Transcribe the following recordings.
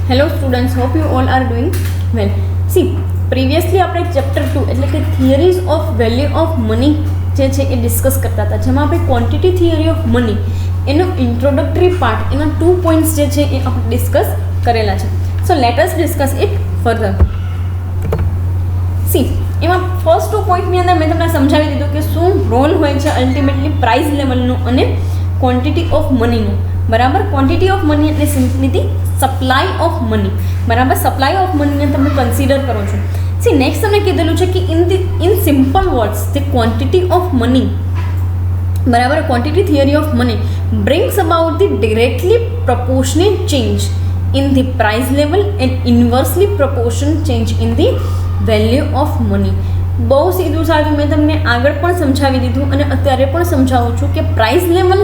Hello students, hope you all are doing well. C, previously આપણે chapter 2 એટલે કે theories of value of money જે છે એ discuss કરતા હતા, જેમાં આપણે ક્વોન્ટિટી થિયરી ઓફ મની એનો ઇન્ટ્રોડક્ટરી પાર્ટ એના 2 પોઈન્ટ્સ જે છે એ આપણે ડિસ્કસ કરેલા છે. સો let us discuss it further. C, એમાં ફર્સ્ટ 2 પોઈન્ટની અંદર મેં તમને સમજાવી દીધું કે શું રોલ હોય છે અલ્ટિમેટલી પ્રાઇસ લેવલનું અને ક્વોન્ટિટી ઓફ મનીનું. બરાબર, ક્વોન્ટિટી ઓફ મની એટલે simply the supply of money. બરાબર, સપ્લાય ઓફ મનીને તમે કન્સિડર કરો છો. સી, નેક્સ્ટ તમને કીધેલું છે કે in simple words the quantity of money, બરાબર, quantity theory of money brings about the directly proportionate change in the price level and inversely proportion change in the value of money. બહુ સીધું સાધું મેં તમને આગળ પણ સમજાવી દીધું અને અત્યારે પણ સમજાવું છું કે પ્રાઇસ લેવલ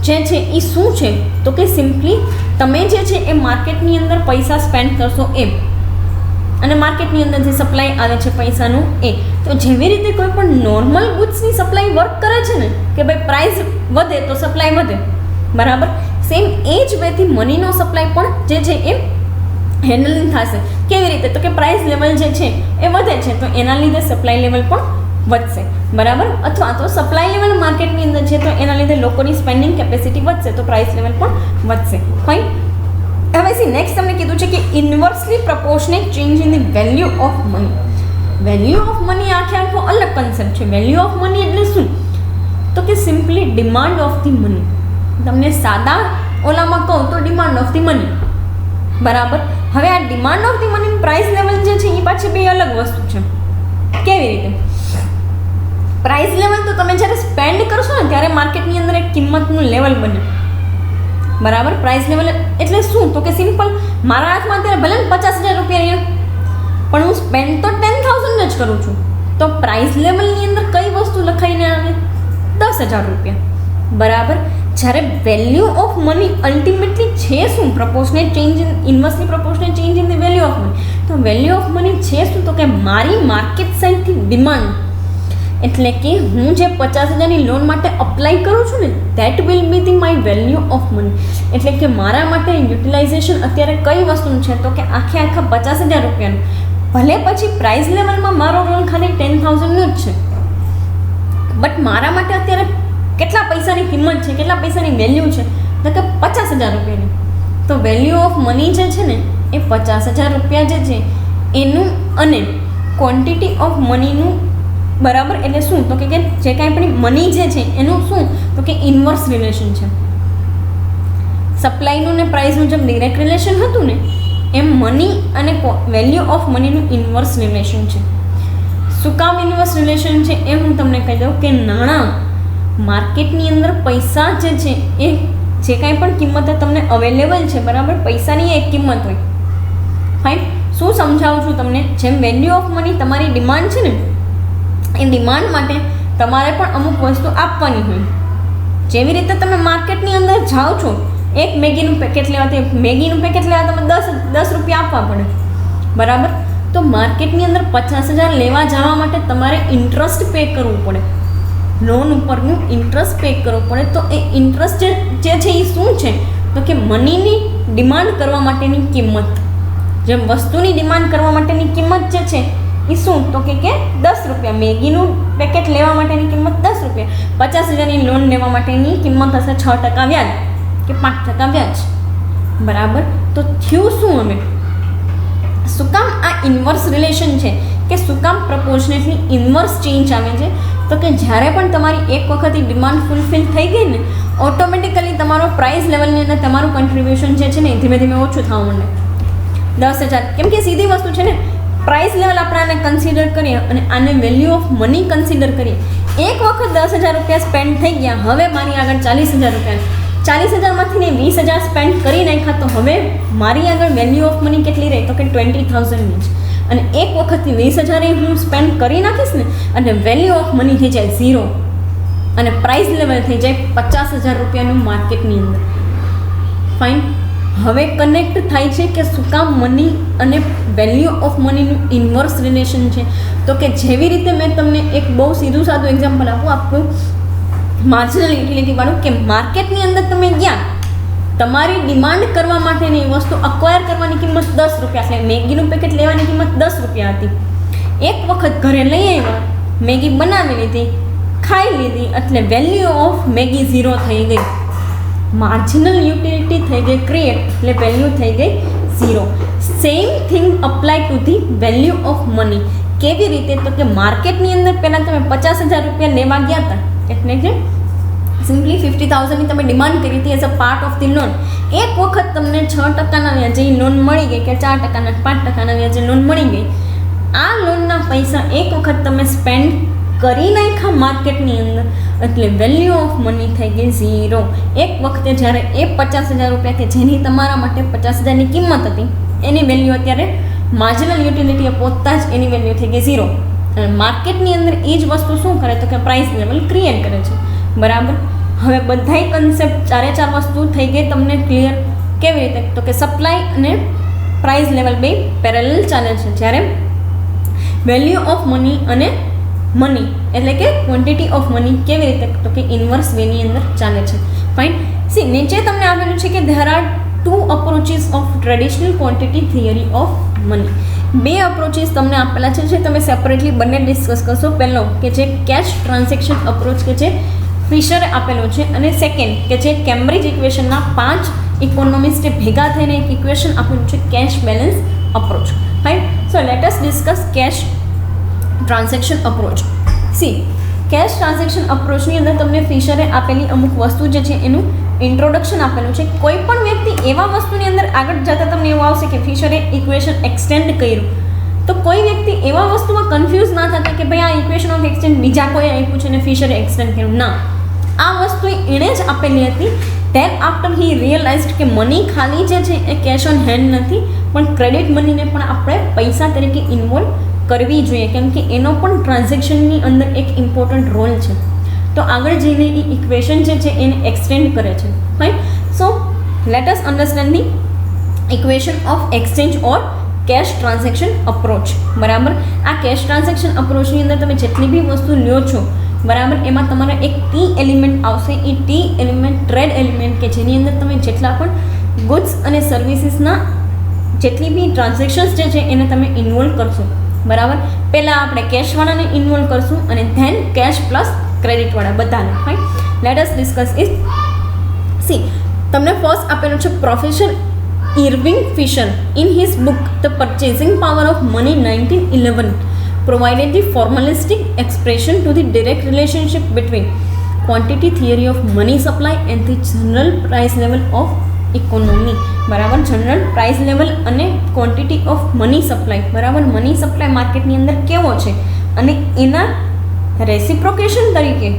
જે છે એ શું છે, તો કે સિમ્પલી તમે જે છે એ માર્કેટની અંદર પૈસા સ્પેન્ડ કરશો એમ, અને માર્કેટની અંદર જે સપ્લાય આવે છે પૈસાનું એ. તો જેવી રીતે કોઈ પણ નોર્મલ ગુડ્સની સપ્લાય વર્ક કરે છે ને કે ભાઈ પ્રાઇસ વધે તો સપ્લાય વધે, બરાબર, સેમ એ જ વેથી મનીનો સપ્લાય પણ જે છે એ હેન્ડલિંગ થશે. કેવી રીતે? તો કે પ્રાઇસ લેવલ જે છે એ વધે છે તો એના લીધે સપ્લાય લેવલ પણ વધશે, બરાબર, અથવા તો સપ્લાય લેવલ માર્કેટની અંદર છે તો એના લીધે લોકોની સ્પેન્ડિંગ કેપેસિટી વધશે તો પ્રાઇસ લેવલ પણ વધશે. ફાઇન. હવે સી, નેક્સ્ટ તમને કીધું છે કે inversely proportionate change in the value of money. Value of money આખો અલગ કન્સેપ્ટ છે. વેલ્યુ ઓફ મની એટલે શું? તો કે simply demand of the money. તમને સાદા ઓલામાં કહું તો ડિમાન્ડ ઓફ ધી મની, બરાબર. હવે આ demand of the money price level જે છે એ પાછી બે અલગ વસ્તુ છે. કેવી રીતે? પ્રાઇસ લેવલ તો તમે જ્યારે સ્પેન્ડ કરશો ને ત્યારે માર્કેટની અંદર એક કિંમતનું લેવલ બને, બરાબર. પ્રાઇસ લેવલ એટલે શું? તો કે સિમ્પલ મારા હાથમાં અત્યારે ભલે 50,000 રૂપિયા રહ્યા પણ હું સ્પેન્ડ તો 10,000 જ કરું છું, તો પ્રાઇસ લેવલની અંદર કઈ વસ્તુ લખાઈને આવે? 10,000 રૂપિયા, બરાબર. જ્યારે વેલ્યુ ઓફ મની અલ્ટિમેટલી છે શું? Proportionate change in inversely proportionate change in the value of money. તો વેલ્યુ ઓફ મની છે શું? તો કે મારી માર્કેટ સાઇડથી ડિમાન્ડ, એટલે કે હું જે 50,000ની લોન માટે અપ્લાય કરું છું ને that will be the my value of money. એટલે કે મારા માટે યુટિલાઇઝેશન અત્યારે કઈ વસ્તુનું છે? તો કે આખા 50,000 રૂપિયાનું. ભલે પછી પ્રાઇસ લેવલમાં મારો રોલ ખાલી 10,000નો જ છે, બટ મારા માટે અત્યારે કેટલા પૈસાની કિંમત છે, કેટલા પૈસાની વેલ્યુ છે? તો કે 50,000 રૂપિયાની. તો વેલ્યુ ઓફ મની જે છે ને એ 50,000 રૂપિયા જે છે એનું અને ક્વોન્ટિટી ઓફ મનીનું, બરાબર, એટલે શું? તો કે જે કાંઈ પણ મની જે છે એનું શું? તો કે ઇન્વર્સ રિલેશન છે. સપ્લાયનું ને પ્રાઇસનું જેમ ડિરેક્ટ રિલેશન હતું ને એમ મની અને વેલ્યુ ઓફ મનીનું ઇન્વર્સ રિલેશન છે. શું કામ ઇન્વર્સ રિલેશન છે એ હું તમને કહી દઉં કે નાણાં માર્કેટની અંદર પૈસા જે છે એ જે કાંઈ પણ કિંમતે તમને અવેલેબલ છે, બરાબર, પૈસાની એક કિંમત હોય. ફાઇન. શું સમજાવું છું તમને? જેમ વેલ્યુ ઓફ મની તમારી ડિમાન્ડ છે ને એ ડિમાન્ડ માટે તમારે પણ અમુક વસ્તુ આપવાની હોય. જેવી રીતે તમે માર્કેટની અંદર જાઓ છો એક મેગીનું પેકેટ લેવા, તે મેગીનું પેકેટ લેવા તમે 10 રૂપિયા આપવા પડે, બરાબર. તો માર્કેટની અંદર 50,000 લેવા જવા માટે તમારે ઇન્ટરેસ્ટ પે કરવું પડે, લોન ઉપરનું ઇન્ટરેસ્ટ પે કરવું પડે. તો એ ઇન્ટરેસ્ટ જે છે એ શું છે? તો કે મનીની ડિમાન્ડ કરવા માટેની કિંમત. જેમ વસ્તુની ડિમાન્ડ કરવા માટેની કિંમત જે છે એ શું? તો કે 10 રૂપિયા. મેગીનું પેકેટ લેવા માટેની કિંમત 10 રૂપિયા. 50,000ની લોન લેવા માટેની કિંમત હશે 6% વ્યાજ કે 5% વ્યાજ, બરાબર. તો થયું શું? હવે શું કામ આ ઇન્વર્સ રિલેશન છે કે શું કામ પ્રપોર્શનેટલી ઇન્વર્સ ચેન્જ આવે છે? તો કે જ્યારે પણ તમારી એક વખત ડિમાન્ડ ફૂલફિલ થઈ ગઈ ને ઓટોમેટિકલી તમારો પ્રાઇસ લેવલની અંદર તમારું કન્ટ્રીબ્યુશન જે છે ને ધીમે ધીમે ઓછું થવા માંડે. 10,000, કેમ કે સીધી વસ્તુ છે ને, પ્રાઇસ લેવલ આપણે આને કન્સિડર કરીએ અને આને વેલ્યુ ઓફ મની કન્સિડર કરીએ. એક વખત 10,000 રૂપિયા સ્પેન્ડ થઈ ગયા, હવે મારી આગળ 40,000 રૂપિયા, 40,000માંથી 20,000 સ્પેન્ડ કરી નાખ્યા, તો હવે મારી આગળ વેલ્યુ ઓફ મની કેટલી રહે? તો કે 20,000ની જ. અને એક વખતથી 20,000 હું સ્પેન્ડ કરી નાખીશ ને અને વેલ્યુ ઓફ મની થઈ જાય 0 અને પ્રાઇસ લેવલ થઈ જાય 50,000 રૂપિયાનું માર્કેટની અંદર. ફાઇન. હવે કનેક્ટ થાય છે કે શું કામ મની અને વેલ્યુ ઓફ મનીનું ઇન્વર્સ રિલેશન છે? તો કે જેવી રીતે મેં તમને એક બહુ સીધું સાદું એક્ઝામ્પલ આપું, આપણું માર્જિનલ યુટિલિટી વાળું, કે માર્કેટની અંદર તમે ગયા, તમારી ડિમાન્ડ કરવા માટેની વસ્તુ અક્વાયર કરવાની કિંમત 10 રૂપિયા, એટલે મેગીનું પેકેટ લેવાની કિંમત 10 રૂપિયા હતી. એક વખત ઘરે લઈ આવ્યા, મેગી બનાવી લીધી, ખાઈ લીધી, એટલે વેલ્યુ ઓફ મેગી 0 થઈ ગઈ. માર્જિનલ યુટિલિટી થઈ ગઈ ક્રિએટ, એટલે વેલ્યુ થઈ ગઈ 0. Same thing apply to the value of money. કેવી રીતે? તો કે માર્કેટની અંદર પહેલાં તમે 50,000 રૂપિયા લેવા ગયા હતા, એટલે કે સિમ્પલી 50,000ની તમે ડિમાન્ડ કરી હતી as a part of the loan. એક વખત તમને 6% વ્યાજે લોન મળી ગઈ કે 4%, 5% વ્યાજે લોન મળી ગઈ. આ લોનના પૈસા એક વખત તમે સ્પેન્ડ કરી નાખ્યા માર્કેટની અંદર, એટલે વેલ્યુ ઓફ મની થઈ ગઈ 0. એક વખતે જ્યારે એ 50,000 રૂપિયા કે જેની તમારા માટે 50,000ની કિંમત હતી, એની વેલ્યુ અત્યારે માર્જિનલ યુટિલિટીએ પહોંચતા જ એની વેલ્યુ થઈ ગઈ 0. અને માર્કેટની અંદર એ જ વસ્તુ શું કરે? તો કે પ્રાઇસ લેવલ ક્રિએટ કરે છે. બરાબર. હવે બધાય કન્સેપ્ટ 4 વસ્તુ થઈ ગઈ તમને ક્લિયર. કેવી રીતે? તો કે સપ્લાય અને પ્રાઇસ લેવલ બે પેરેલલ ચાલે છે, જ્યારે વેલ્યુ ઓફ મની અને મની એટલે કે ક્વોન્ટિટી ઓફ મની કેવી રીતે? તો કે ઇન્વર્સ વેની અંદર ચાલે છે. ફાઇન. સી નીચે તમને આપેલું છે કે there are 2 approaches of traditional quantity theory of money. 2 approaches તમને આપેલા છે, જે તમે સેપરેટલી બંને ડિસ્કસ કરશો. પહેલો કે જે કેશ ટ્રાન્ઝેક્શન અપ્રોચ કે જે ફિશરે આપેલો છે, અને સેકન્ડ કે જે કેમ્બ્રિજ ઇક્વેશનના 5 ઇકોનોમિસ્ટે ભેગા થઈને એક ઇક્વેશન આપેલું છે, cash balance approach. Fine. So let us discuss cash transaction approach. See cash transaction અપ્રોચની અંદર તમને ફિશરે આપેલી અમુક વસ્તુ જે છે એનું ઇન્ટ્રોડક્શન આપેલું છે. કોઈ પણ વ્યક્તિ એવા વસ્તુની અંદર આગળ જતાં તમને એવું આવશે કે ફિશરે ઇક્વેશન એક્સટેન્ડ કર્યું, તો કોઈ વ્યક્તિ એવા વસ્તુમાં કન્ફ્યુઝ ના થતા કે ભાઈ આ ઇક્વેશન ઓફ એક્સટેન્ડ બીજા કોઈ આપ્યું છે અને ફિશરે એક્સટેન્ડ કર્યું. ના, આ વસ્તુ એણે જ આપેલી હતી. ધેન આફ્ટર હી રિયલાઇઝડ કે મની ખાલી જે છે એ કેશ ઓન હેન્ડ નથી, પણ ક્રેડિટ મનીને પણ આપણે પૈસા તરીકે ઇન્વોલ્વ કરવી જોઈએ, કેમ કે એનો પણ ટ્રાન્ઝેક્શનની અંદર એક ઇમ્પોર્ટન્ટ રોલ છે. તો આગળ જઈને એ ઇક્વેશન જે છે એને એક્સટેન્ડ કરે છે. Fine. So let us understand the equation of exchange or cash transaction approach. બરાબર. આ કેશ ટ્રાન્ઝેક્શન અપ્રોચની અંદર તમે જેટલી બી વસ્તુ લ્યો છો, બરાબર, એમાં તમારે એક ટી એલિમેન્ટ આવશે. એ ટી એલિમેન્ટ ટ્રેડ એલિમેન્ટ કે જેની અંદર તમે જેટલા પણ ગુડ્સ અને સર્વિસીસના જેટલી બી ટ્રાન્ઝેક્શન્સ જે છે એને તમે ઇન્વોલ્વ કરશો. બરાબર. પહેલાં આપણે કેશવાળાને ઇન્વોલ્વ કરશું અને ધેન કેશ પ્લસ ક્રેડિટવાળા બધાને. Fine. Let us discuss it. See તમને ફર્સ્ટ આપેલું છે professor Irving Fisher in his book the purchasing power of money 1911 provided the formalistic expression to the direct relationship between quantity theory of money supply and the general price level of economy. બરાબર. General price level અને quantity of money supply. બરાબર. Money supply માર્કેટની અંદર કેવો છે અને એના reciprocation તરીકે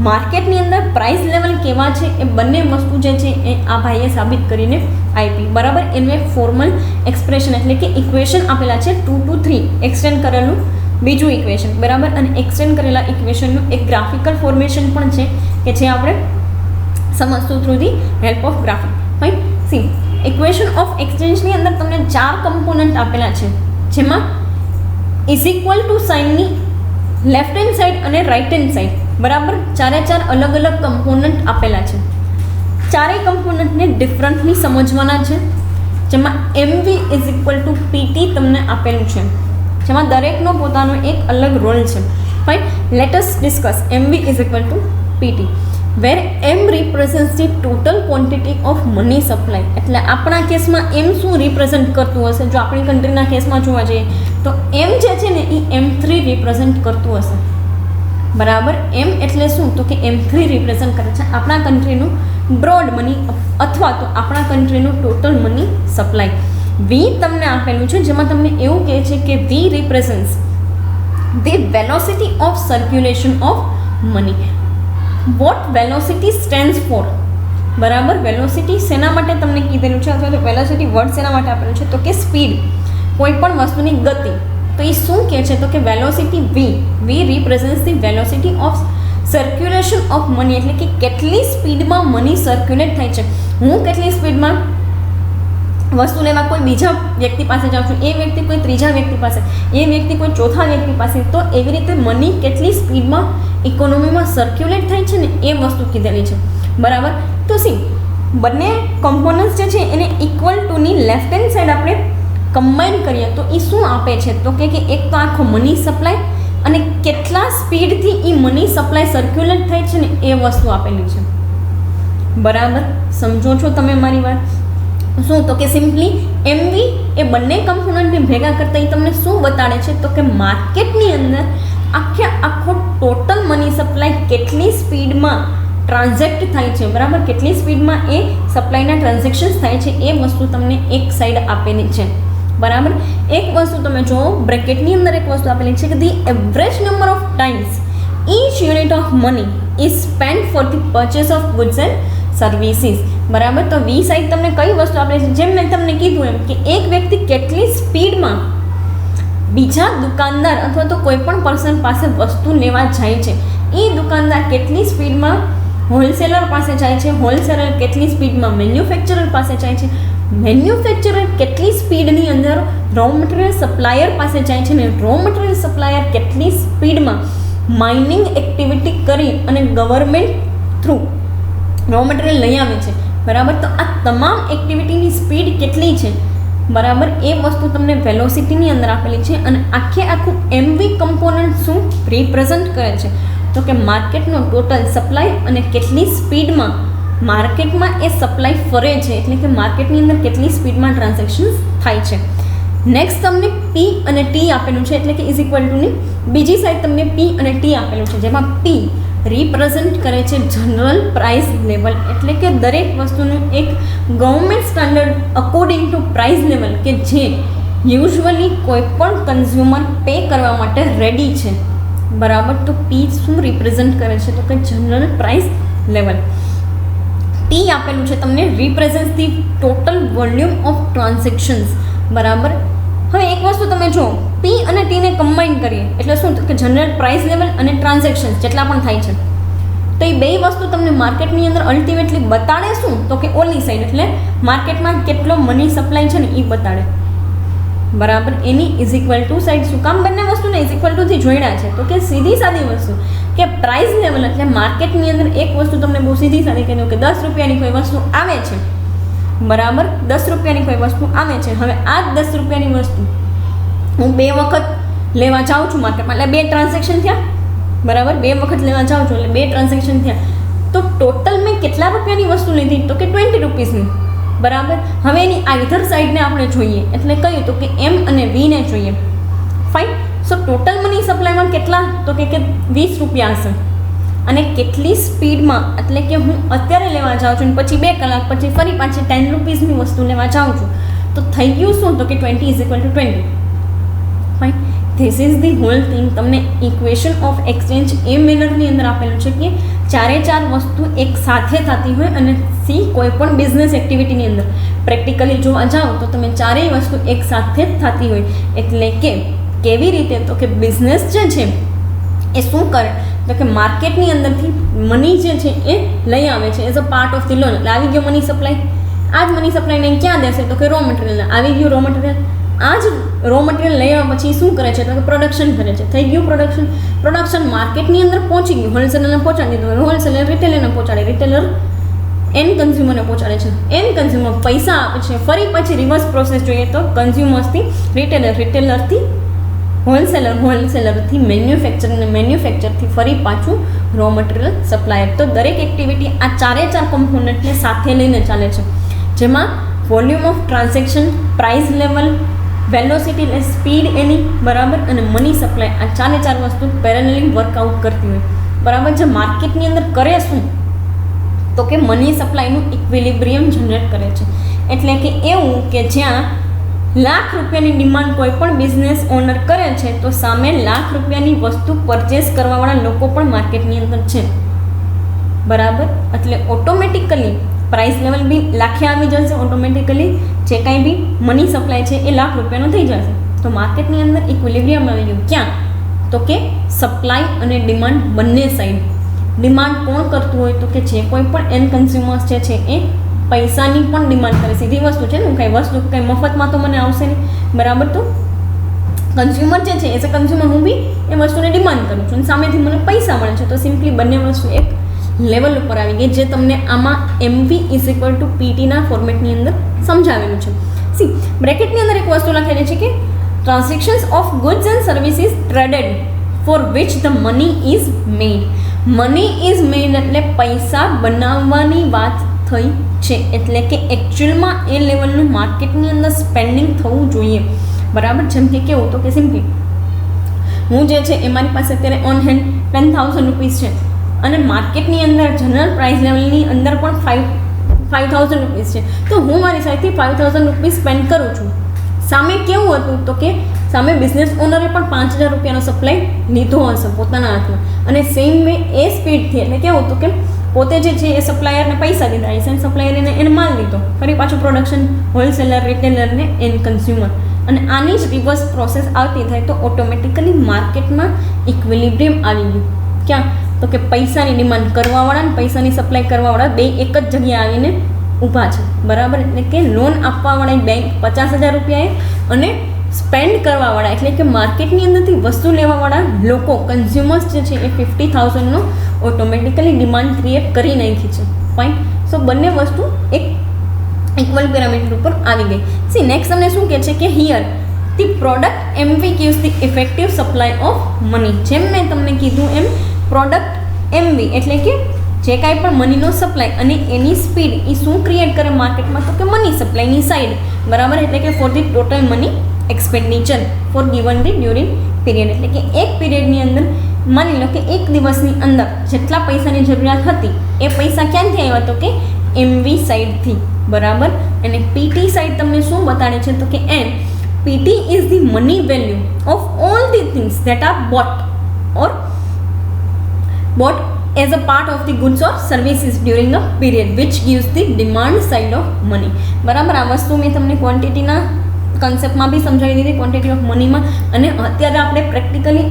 માર્કેટની અંદર પ્રાઇસ લેવલ કેવા છે, એ બંને વસ્તુ જે છે એ આ ભાઈએ સાબિત કરીને આપી. બરાબર. એનું એક ફોર્મલ એક્સપ્રેશન એટલે કે ઇક્વેશન આપેલા છે 2 to 3 એક્સટેન્ડ કરેલું બીજું ઇક્વેશન. બરાબર. અને એક્સટેન્ડ કરેલા ઇક્વેશનનું એક ગ્રાફિકલ ફોર્મેશન પણ છે કે જે આપણે સમજશું through the help of graphic. Fine. See equation of એક્સચેન્જની અંદર તમને 4 કમ્પોનન્ટ આપેલા છે, જેમાં ઇઝ ઇક્વલ ટુ સાઇનની લેફ્ટ હેન્ડ સાઈડ અને રાઇટ હેન્ડ સાઈડ. બરાબર. 4 અલગ અલગ કમ્પોનન્ટ આપેલા છે. ચારેય કમ્પોનન્ટને ડિફરન્ટલી સમજવાના છે, જેમાં MV is equal to PT તમને આપેલું છે, જેમાં દરેકનો પોતાનો એક અલગ રોલ છે. Fine. Let us discuss MV is equal to PT, where M represents the total quantity of money supply. એટલે આપણા કેસમાં એમ શું રિપ્રેઝેન્ટ કરતું હશે? જો આપણી કન્ટ્રીના કેસમાં જોવા જઈએ તો એમ જે છે ને એ M3 રિપ્રેઝેન્ટ કરતું હશે. બરાબર. એમ એટલે શું? તો કે M3 રિપ્રેઝેન્ટ કરે છે આપણા કન્ટ્રીનું બ્રોડ મની અથવા તો આપણા કન્ટ્રીનું ટોટલ મની સપ્લાય. વી તમને આપેલું છે, જેમાં તમને એવું કહે છે કે V represents the velocity of circulation of money. What velocity stands for? બરાબર. વેલોસિટી શેના માટે તમને કીધેલું છે, અથવા તો વેલોસિટી વર્ડ શેના માટે આપેલું છે? તો કે સ્પીડ, કોઈ પણ વસ્તુની ગતિ. તો એ શું કહે છે? તો કે velocity V represents the velocity of circulation of money, એટલે કે કેટલી સ્પીડમાં મની સર્ક્યુલેટ થાય છે. હું કેટલી સ્પીડમાં વસ્તુ લેવા કોઈ બીજા વ્યક્તિ પાસે જાઉં છું, એ વ્યક્તિ કોઈ ત્રીજા વ્યક્તિ પાસે, એ વ્યક્તિ કોઈ ચોથા વ્યક્તિ પાસે, તો એવી રીતે મની કેટલી સ્પીડમાં ઇકોનોમીમાં સર્ક્યુલેટ થાય છે ને એ વસ્તુ કીધેલી છે. બરાબર. તો સી બંને કમ્પોનન્ટ્સ જે છે એને ઇક્વલ ટુની લેફ્ટ હેન્ડ સાઈડ આપણે કમ્બાઈન કરીએ તો એ શું આપે છે તો કે એક તો આખો મની સપ્લાય અને કેટલા સ્પીડથી એ મની સપ્લાય સર્ક્યુલેટ થાય છે ને એ વસ્તુ આપેલી છે. બરાબર, સમજો છો તમે મારી વાત? શું તો કે સિમ્પલી એમવી એ બંને કમ્પોનન્ટને ભેગા કરતા એ તમને શું બતાડે છે તો કે માર્કેટની અંદર આખો ટોટલ મની સપ્લાય કેટલી સ્પીડમાં ટ્રાન્ઝેક્ટ થાય છે, બરાબર, કેટલી સ્પીડમાં એ સપ્લાયના ટ્રાન્ઝેક્શન્સ થાય છે એ વસ્તુ તમને એક સાઈડ આપેલી છે. બરાબર, એક વસ્તુ તમે જુઓ બ્રેકેટની અંદર એક વસ્તુ આપેલી છે કે the average number of times each unit of money is spent for the purchase of goods and services. બરાબર, તો વી સાઈડ તમને કઈ વસ્તુ આપેલી છે, જેમ મેં તમને કીધું એમ કે એક વ્યક્તિ કેટલી સ્પીડમાં બીજા દુકાનદાર અથવા તો કોઈ પણ પર્સન પાસે વસ્તુ લેવા જાય છે, એ દુકાનદાર કેટલી સ્પીડમાં હોલસેલર પાસે જાય છે, હોલસેલર કેટલી સ્પીડમાં મેન્યુફેક્ચરર પાસે જાય છે, મેન્યુફેક્ચરર કેટલી સ્પીડની અંદર રો મટીરિયલ સપ્લાયર પાસે જાય છે, ને રો મટીરિયલ સપ્લાયર કેટલી સ્પીડમાં માઇનિંગ એક્ટિવિટી કરી અને ગવર્મેન્ટ થ્રુ રો મટીરિયલ લઈ આવે છે. બરાબર, તો આ તમામ એક્ટિવિટીની સ્પીડ કેટલી છે, બરાબર, એ વસ્તુ તમને વેલોસિટીની અંદર આપેલી છે. અને આખું એમવી કમ્પોનન્ટ શું રિપ્રેઝન્ટ કરે છે તો કે માર્કેટનો ટોટલ સપ્લાય અને કેટલી સ્પીડમાં માર્કેટમાં એ સપ્લાય ફરે છે, એટલે કે માર્કેટની અંદર કેટલી સ્પીડમાં ટ્રાન્ઝેક્શન્સ થાય છે. નેક્સ્ટ તમને પી અને ટી આપેલું છે, એટલે કે ઇઝ ઇક્વલ ટુની બીજી સાઈડ તમને પી અને ટી આપેલું છે, જેમાં પી રિપ્રેઝન્ટ કરે છે જનરલ પ્રાઇસ લેવલ, એટલે કે દરેક વસ્તુનું એક government standard according to price level કે જે યુઝ્યુઅલી કોઈ પણ કન્ઝ્યુમર પે કરવા માટે રેડી છે. બરાબર, તો પી શું રિપ્રેઝન્ટ કરે છે તો કે જનરલ પ્રાઇસ લેવલ. ટી આપેલું છે તમને represent the total volume of transactions. બરાબર, હવે એક વસ્તુ તમે જુઓ, પી અને ટીને કમ્બાઈન કરીએ એટલે શું કે જનરલ પ્રાઇસ લેવલ અને ટ્રાન્ઝેક્શન્સ જેટલા પણ થાય છે, તો એ બે વસ્તુ તમને માર્કેટની અંદર અલ્ટિમેટલી બતાડે શું તો કે ઓલી સાઈડ, એટલે માર્કેટમાં કેટલો મની સપ્લાય છે ને એ બતાડે. બરાબર, એની ઇઝ ઇક્વલ ટુ સાઈડ શું કામ બંને વસ્તુને ઇઝ ઇક્વલ ટુથી જોડ્યા છે તો કે સીધી સાદી વસ્તુ કે પ્રાઇસ લેવલ એટલે માર્કેટની અંદર એક વસ્તુ તમને બહુ સીધી સાદી કહી દઉં કે 10 રૂપિયાની કોઈ વસ્તુ આવે છે, બરાબર, 10 રૂપિયાની કોઈ વસ્તુ આવે છે. હવે આ 10 રૂપિયાની વસ્તુ હું 2 વખત લેવા જાઉં છું માર્કેટમાં, એટલે 2 ટ્રાન્ઝેક્શન થયા. બરાબર, 2 વખત લેવા જાઉં છું એટલે 2 ટ્રાન્ઝેક્શન થયા, તો ટોટલ મેં કેટલા રૂપિયાની વસ્તુ લીધી તો કે 20 રૂપીસની. બરાબર, હવે એની આઈધર સાઈડને આપણે જોઈએ એટલે કહ્યું તો કે એમ અને વીને જોઈએ. ફાઇન, સો ટોટલ મની સપ્લાયમાં કેટલા તો કે 20 રૂપિયા હશે, અને કેટલી સ્પીડમાં એટલે કે હું અત્યારે લેવા જાઉં છું પછી 2 કલાક પછી ફરી પાછી 10 રૂપીસની વસ્તુ લેવા જાઉં છું, તો થઈ ગયું શું તો કે 20 is equal two 20. Fine, this is the hall thing. તમને ઇક્વેશન ઓફ એક્સચેન્જ એ મેનરની અંદર આપેલું છે કે 4 વસ્તુ એક સાથે થતી હોય અને સી કોઈ પણ બિઝનેસ એક્ટિવિટીની અંદર પ્રેક્ટિકલી જોવા જાઓ તો તમે 4 વસ્તુ એક સાથે જ થતી હોય, એટલે કે કેવી રીતે તો કે બિઝનેસ જે છે એ શું કરે તો કે માર્કેટની અંદરથી મની જે છે એ લઈ આવે છે as a part of the loan. એટલે આવી ગયો મની સપ્લાય, આ જ મની સપ્લાયને ક્યાં દેશે તો કે રો મટીરિયલ. આવી ગયું રો મટીરિયલ, આ જ રો મટીરિયલ લઈ આવ્યા પછી શું કરે છે તો કે પ્રોડક્શન કરે છે. થઈ ગયું પ્રોડક્શન માર્કેટની અંદર પહોંચી ગયું, હોલસેલરને પહોંચાડી દીધું, હોલસેલર રિટેલરને પહોંચાડે, રિટેલર એન્ડ કન્ઝ્યુમરને પહોંચાડે છે, એન્ડ કન્ઝ્યુમર પૈસા આપે છે. ફરી પછી રિવર્સ પ્રોસેસ જોઈએ તો કન્ઝ્યુમર્સથી રિટેલર, રિટેલરથી હોલસેલર, હોલસેલરથી મેન્યુફેક્ચર અને મેન્યુફેક્ચરથી ફરી પાછું રો મટીરિયલ સપ્લાયર. તો દરેક એક્ટિવિટી આ 4 કમ્પોનન્ટને સાથે લઈને ચાલે છે, જેમાં volume of transaction, price level, velocity એટલે સ્પીડ એની, બરાબર, અને મની સપ્લાય, આ 4 વસ્તુ પેરેલલી વર્કઆઉટ કરતી હોય. બરાબર, જે માર્કેટની અંદર કરે શું તો કે મની સપ્લાયનું ઇક્વિલિબ્રિયમ જનરેટ કરે છે. એટલે કે એવું કે જ્યાં લાખ રૂપિયાની ડિમાન્ડ કોઈ પણ બિઝનેસ ઓનર કરે છે તો સામે લાખ રૂપિયાની વસ્તુ પરચેસ કરવાવાળા લોકો પણ માર્કેટની અંદર છે. બરાબર, એટલે ઓટોમેટિકલી પ્રાઇસ લેવલ બી લાખે આવી જશે, ઓટોમેટિકલી જે કાંઈ બી મની સપ્લાય છે એ લાખ રૂપિયાનો થઈ જશે. તો માર્કેટની અંદર ઇક્વિલિબ્રિયમ આવી ગયું. ક્યાં તો કે સપ્લાય અને ડિમાન્ડ બંને સાઈડ. ડિમાન્ડ કોણ કરતું હોય તો કે જે કોઈ પણ એન્ડ કન્ઝ્યુમર્સ જે છે એ પૈસાની પણ ડિમાન્ડ કરે. સીધી વસ્તુ છે ને, કંઈ વસ્તુ કંઈ મફતમાં તો મને આવશે નહીં, બરાબર. તો કન્ઝ્યુમર જે છે એઝ અ કન્ઝ્યુમર હું બી એ વસ્તુને ડિમાન્ડ કરું છું અને સામેથી મને પૈસા મળે છે, તો સિમ્પલી બંને વસ્તુ એક લેવલ ઉપર આવી ગઈ, જે તમને આમાં એમવી ઇઝ ઇક્વલ ટુ પીટીના ફોર્મેટની અંદર સમજાવેલું છે. સી બ્રેકેટની અંદર એક વસ્તુ લખેલી છે કે transactions of goods and services traded for which the money is made. Money is made એટલે પૈસા બનાવવાની વાત થઈ છે, એટલે કે એકચ્યુઅલમાં એ લેવલનું માર્કેટની અંદર સ્પેન્ડિંગ થવું જોઈએ. બરાબર, જેમ કે કેવું તો કે સિમ્પલી હું જે છે એ મારી પાસે અત્યારે ઓન હેન્ડ 10,000 રૂપીસ છે અને માર્કેટની અંદર જનરલ પ્રાઇસ લેવલની અંદર પણ 5,000 રૂપીસ છે, તો હું મારી સાઈડથી 5,000 રૂપીસ સ્પેન્ડ કરું છું. સામે કેવું હતું તો કે સામે બિઝનેસ ઓનરે પણ 5,000 રૂપિયાનો સપ્લાય લીધો હશે પોતાના હાથમાં, અને સેમ વે એ સ્પીડથી એટલે કેવું હતું કે પોતે જે છે એ સપ્લાયરને પૈસા દીધા, એસેન્ટ સપ્લાયરને એને માલ લીધો, ફરી પાછું પ્રોડક્શન હોલસેલર રિટેલરને એન્ડ કન્ઝ્યુમર, અને આની જ રિવર્સ પ્રોસેસ આવતી થાય તો ઓટોમેટિકલી માર્કેટમાં ઇક્વિલિબ્રિયમ આવી ગયું. ક્યાં તો કે પૈસાની ડિમાન્ડ કરવાવાળા અને પૈસાની સપ્લાય કરવાવાળા બે એક જ જગ્યાએ આવીને ઊભા છે. બરાબર, એટલે કે લોન આપવાવાળા બેંક 50,000 રૂપિયાએ અને સ્પેન્ડ કરવાવાળા એટલે કે માર્કેટની અંદરથી વસ્તુ લેવાવાળા લોકો કન્ઝ્યુમર્સ જે છે એ 50,000નો ઓટોમેટિકલી ડિમાન્ડ ક્રિએટ કરી નાખી છે. ફાઇન. સો બંને વસ્તુ એક ઇક્વલ પેરામીટર ઉપર આવી ગઈ. સી નેક્સ્ટ તમને શું કહે છે કે here the product MV gives the effective supply of money. જેમ મેં તમને કીધું એમ પ્રોડક્ટ એમવી એટલે કે જે કાંઈ પણ મનીનો સપ્લાય અને એની સ્પીડ એ શું ક્રિએટ કરે માર્કેટમાં તો કે મની સપ્લાયની સાઈડ. બરાબર, એટલે કે for the total money expenditure for given the during period, એટલે કે એક પીરિયડની અંદર માની લો કે એક દિવસની અંદર જેટલા પૈસાની જરૂરિયાત હતી એ પૈસા ક્યાંથી આવ્યા તો કે એમવી સાઈડથી. બરાબર, અને પીટી સાઈડ તમને શું બતાડે છે તો કે and PT is the money value of all the things that are bought as a part of the goods or services during a period which gives the demand side of money. બરાબર, આ વસ્તુ મેં તમને ક્વોન્ટિટીના કન્સેપ્ટમાં બી સમજાવી દીધી, quantity of મનીમાં, અને અત્યારે આપણે પ્રેક્ટિકલી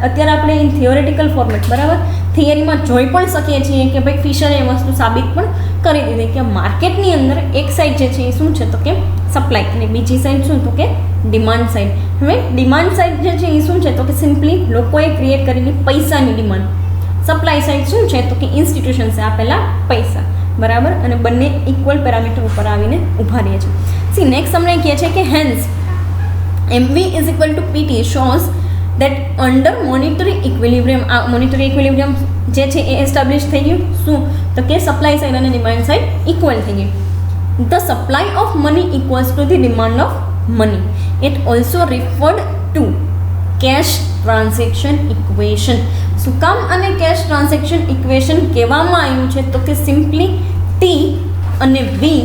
અત્યારે આપણે ઇન થિયોરેટિકલ ફોર્મેટ બરાબર થિયરીમાં જોઈ પણ શકીએ છીએ કે ભાઈ ફિશરે એ વસ્તુ સાબિત પણ કરી દીધી કે માર્કેટની અંદર એક સાઈડ જે છે એ શું છે તો કે સપ્લાય અને બીજી સાઈડ શું તો કે ડિમાન્ડ સાઈડ. હવે ડિમાન્ડ સાઈડ જે છે એ શું છે તો કે સિમ્પલી લોકોએ ક્રિએટ કરેલી પૈસાની ડિમાન્ડ. સપ્લાય સાઈડ શું છે તો કે ઇન્સ્ટિટ્યુશન્સે આપેલા પૈસા. બરાબર, અને બંને ઇક્વલ પેરામીટર ઉપર આવીને ઊભા રહે છે. સી નેક્સ્ટ તમને કહે છે કે hence MV is equal to PT shows that under monetary equilibrium. આ મોનિટરી ઇક્વિલિબ્રિયમ જે છે એ એસ્ટાબ્લિશ થઈ ગયું. શું તો કે સપ્લાય સાઈડ અને ડિમાન્ડ સાઈડ ઇક્વલ થઈ ગઈ. The supply of money equals to the demand of money. It also referred to cash transaction equation. શું કામ અને કેશ ટ્રાન્ઝેક્શન ઇક્વેશન કહેવામાં આવ્યું છે તો કે સિમ્પલી ટી અને વી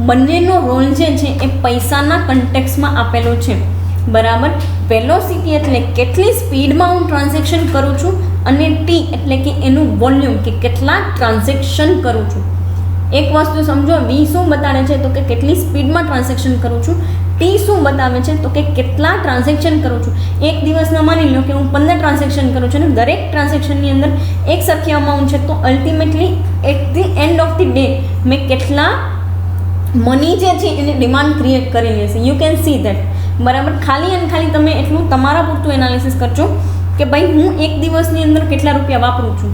બંનેનો રોલ જે છે એ પૈસાના કન્ટેક્સમાં આપેલો છે. બરાબર, વેલોસિટી એટલે કેટલી સ્પીડમાં હું ટ્રાન્ઝેક્શન કરું છું, અને ટી એટલે કે એનું વોલ્યુમ કે કેટલા ટ્રાન્ઝેક્શન કરું છું. એક વસ્તુ સમજો, વી શું બતાવે છે તો કે કેટલી સ્પીડમાં ટ્રાન્ઝેક્શન કરું છું, ટી શું બતાવે છે તો કે કેટલા ટ્રાન્ઝેક્શન કરું છું. એક દિવસના માની લો કે હું 15 ટ્રાન્ઝેક્શન કરું છું અને દરેક ટ્રાન્ઝેક્શનની અંદર એક સરખી અમાઉન્ટ છે, તો ultimately at the end of the day મેં કેટલા મની જે છે એની ડિમાન્ડ ક્રિએટ કરેલી હશે. You can see that. બરાબર, ખાલી અને ખાલી તમે એટલું તમારા પૂરતું એનાલિસિસ કરજો કે ભાઈ હું એક દિવસની અંદર કેટલા રૂપિયા વાપરું છું,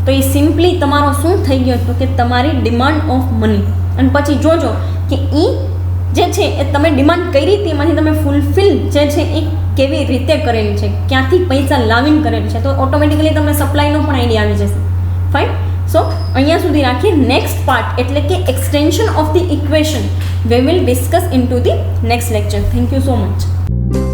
તો એ સિમ્પલી તમારો શું થઈ ગયો તો કે તમારી ડિમાન્ડ ઓફ મની. અને પછી જોજો કે એ જે છે એ તમે ડિમાન્ડ કરી હતી એમાંથી તમે ફૂલફિલ જે છે એ કેવી રીતે કરેલી છે, ક્યાંથી પૈસા લાવીને કરેલી છે, તો ઓટોમેટિકલી તમને સપ્લાયનો પણ આઈડિયા આવી જશે. ફાઇન. સો અહીંયા સુધી રાખીએ. નેક્સ્ટ પાર્ટ એટલે કે extension of the equation we will discuss in to the next lecture. Thank you so much.